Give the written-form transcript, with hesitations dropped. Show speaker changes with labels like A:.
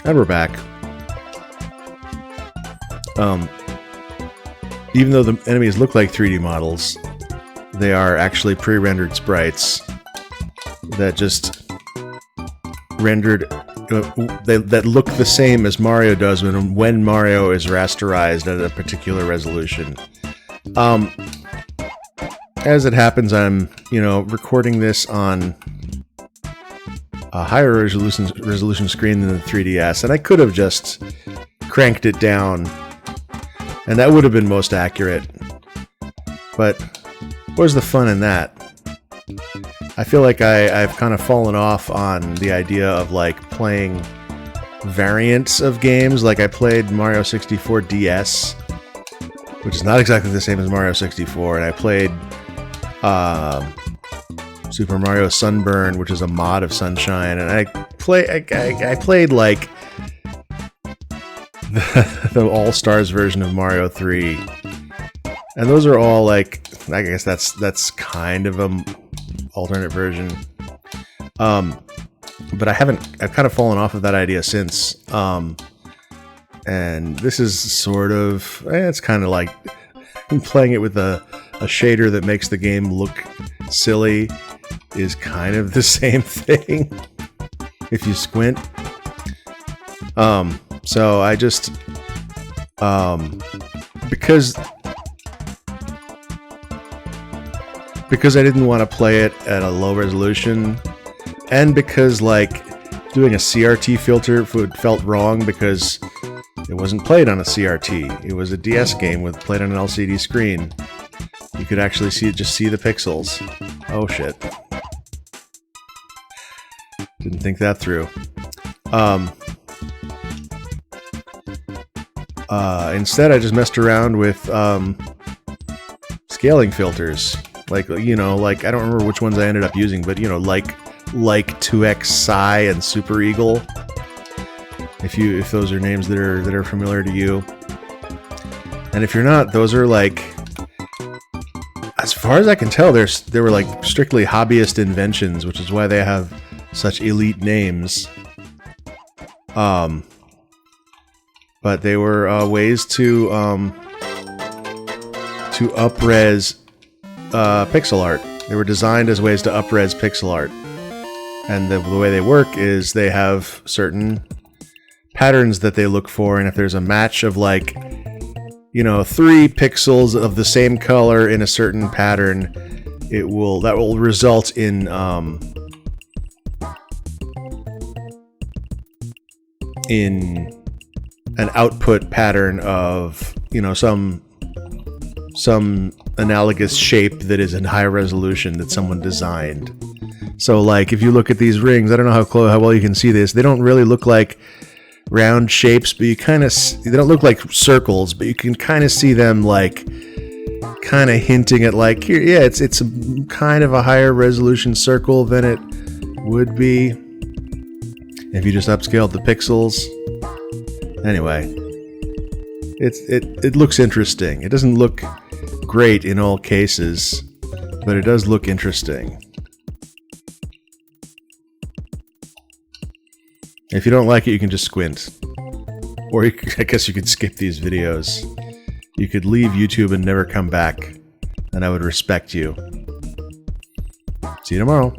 A: And we're back. Even though the enemies look like 3D models, they are actually pre-rendered sprites that just rendered that look the same as Mario does when Mario is rasterized at a particular resolution. As it happens, I'm recording this on a higher resolution screen than the 3DS, and I could have just cranked it down, and that would have been most accurate. But where's the fun in that? I feel like I've kind of fallen off on the idea of like playing variants of games. Like I played Mario 64 DS, which is not exactly the same as Mario 64, and I played Super Mario Sunburn, which is a mod of Sunshine, and I played like the All-Stars version of Mario 3, and those are all like, I guess that's kind of a alternate version. But I've kind of fallen off of that idea since. And this is sort of, it's kind of like playing it with a shader that makes the game look silly is kind of the same thing if you squint. So I just, because I didn't want to play it at a low resolution, and because like doing a CRT filter felt wrong because it wasn't played on a CRT. It was a DS game played on an LCD screen. You could actually just see the pixels. Oh shit. Didn't think that through. Instead I just messed around with scaling filters. Like, I don't remember which ones I ended up using, but, like 2X Psi and Super Eagle. If those are names that are familiar to you. And if you're not, those are like, as far as I can tell, they were like strictly hobbyist inventions, which is why they have such elite names. But they were ways to up-res pixel art. They were designed as ways to up-res pixel art. And the way they work is they have certain patterns that they look for, and if there's a match of like, 3 pixels of the same color in a certain pattern, that will result in an output pattern of, some analogous shape that is in high resolution that someone designed. So like if you look at these rings, I don't know how well you can see this, they don't really look like round shapes, but they don't look like circles, but you can kind of see them like kind of hinting at like, here, yeah, it's a kind of a higher resolution circle than it would be if you just upscaled the pixels. Anyway, it looks interesting. It doesn't look great in all cases, but it does look interesting. If you don't like it, you can just squint. Or I guess you could skip these videos. You could leave YouTube and never come back, and I would respect you. See you tomorrow.